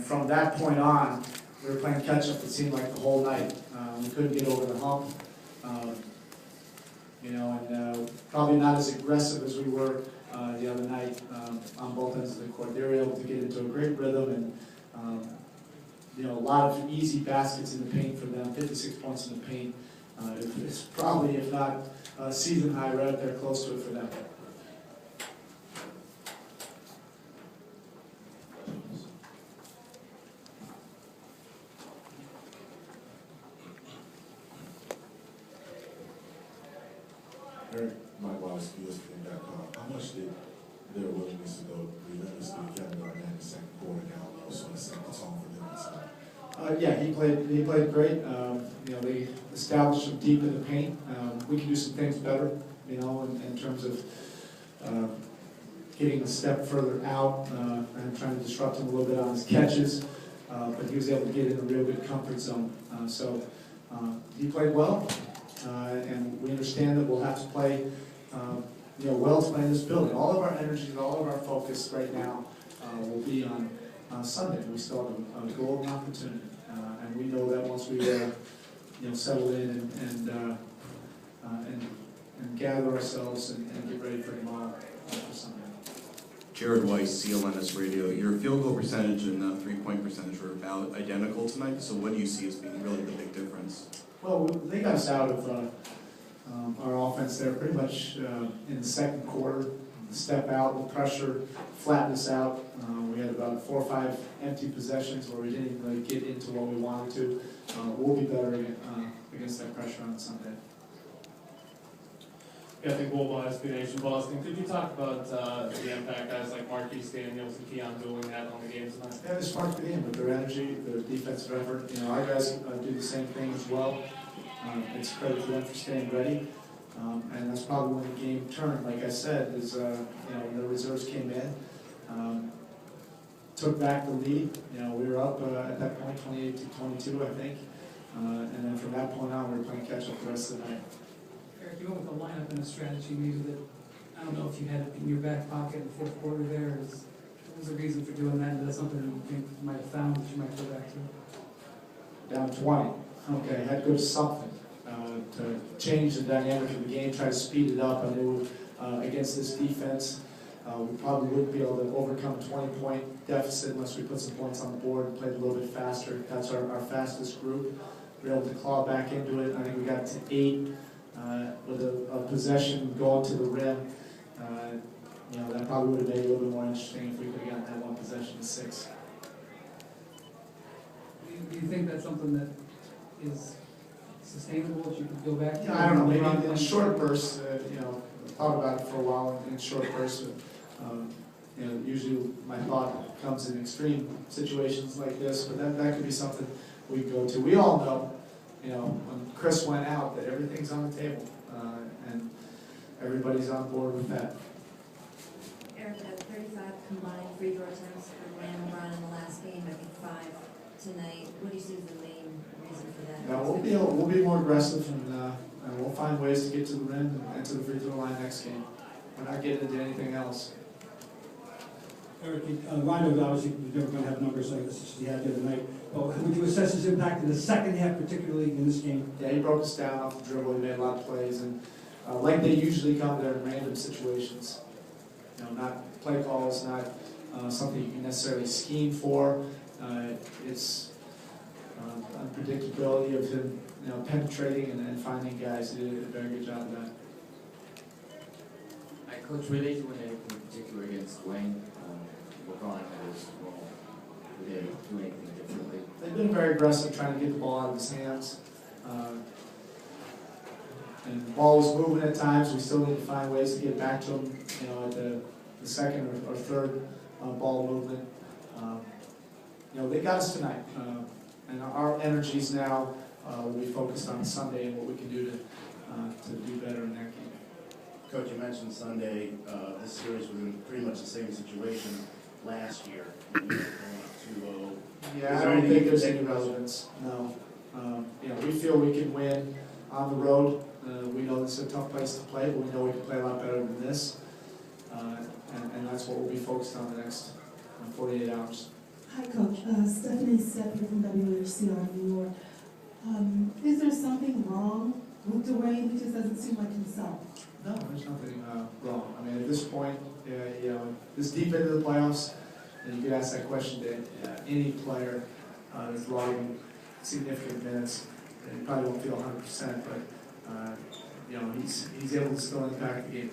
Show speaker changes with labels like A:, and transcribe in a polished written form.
A: And from that point on, we were playing catch-up, it seemed like the whole night. We couldn't get over the hump. Probably not as aggressive as we were the other night on both ends of the court. They were able to get into a great rhythm and a lot of easy baskets in the paint for them, 56 points in the paint. It's probably, if not season high, right up there close to it for them.
B: Eric, How much did their willingness to go relentlessly Kevin Garnett in the second quarter down low sort of set the tone for them this night?
A: Yeah, he played great. They established him deep in the paint. We can do some things better, in terms of getting a step further out and trying to disrupt him a little bit on his catches. But he was able to get in a real good comfort zone. So he played well, and we understand that we'll have to play well to play in this building. All of our energy and all of our focus right now will be on Sunday. We still have a golden opportunity, and we know that once we settle in and gather ourselves and get ready for tomorrow for Sunday.
C: Jared Weiss, CLNS Radio. Your field goal percentage and three-point percentage were about identical tonight. So what do you see as being really the big difference?
A: Well, they got us out of our offense there pretty much in the second quarter. The step out, the pressure, flatten us out. We had about 4 or 5 empty possessions where we didn't really get into what we wanted to. We'll be better against that pressure on Sunday.
D: Kathy Wolba, SB Nation Boston. Could you talk about the impact guys like Marquise Daniels and Keon Dooling had on the game tonight?
A: Yeah, they sparked the game with their energy, their defensive effort. Our guys do the same thing as well. It's credit to them for staying ready. And that's probably when the game turned, like I said, is when the reserves came in, took back the lead. We were up at that point, 28-22, I think. And then from that point on, we were playing catch-up the rest of the night.
E: Eric, you went with a lineup and a strategy maybe that, I don't know if you had it in your back pocket in the fourth quarter there. What was the reason for doing that? Is that something that you think you might have found that you might go back to?
A: Down 20. Okay, had to go to something to change the dynamic of the game, try to speed it up. I knew against this defense, we probably wouldn't be able to overcome a 20-point deficit unless we put some points on the board and played a little bit faster. That's our fastest group. We were able to claw back into it. I think we got to 8 with a possession going to the rim. That probably would have made it a little bit more interesting if we could have gotten that one possession to 6.
E: Do you think that's something that is sustainable, that you could go back to?
A: Yeah, I don't know, maybe in short bursts, thought about it for a while in short bursts. Usually my thought comes in extreme situations like this, but that could be something we go to. We all know, when Chris went out, that everything's on the table, and everybody's on board with that.
F: Eric, at 35 combined free throw attempts for Graham and Brown in the last game, I think 5 tonight. What do you see as the main reason for that?
A: Yeah, we'll be more aggressive, and we'll find ways to get to the rim and to the free throw line next game. We're not getting into anything else.
G: Eric, Rhino obviously was never going to have numbers like this as he had the other night. But would you assess his impact in the second half, particularly in this game?
A: Yeah, he broke us down off the dribble. He made a lot of plays, and like they usually come, they're in random situations. Not play calls, not something you can necessarily scheme for. It's unpredictability of him, penetrating and finding guys. He did a very good job of that.
H: Coach, were they doing anything in particular against Dwayne? LeBron was wrong. Were they doing anything differently?
A: They've been very aggressive trying to get the ball out of his hands. And the ball was moving at times. We still need to find ways to get back to him, at the second or third ball movement. They got us tonight. And our energies now will be focused on Sunday and what we can do to do better in that game.
I: Coach, you mentioned Sunday. This series was in pretty much the same situation last year. You were going up 2-0.
A: Yeah, I don't think there's any relevance. No. We feel we can win on the road. We know this is a tough place to play, but we know we can play a lot better than this. And that's what we'll be focused on the next 48 hours.
J: Hi, Coach. Stephanie Stepper from WHCR New York. Is there something wrong with Dwayne? He just doesn't seem like himself.
A: No, there's nothing wrong. I mean, at this point, you know, this deep into the playoffs, and you could ask that question to any player that's logging significant minutes. And you probably won't feel 100%, but you know, he's able to still impact the game.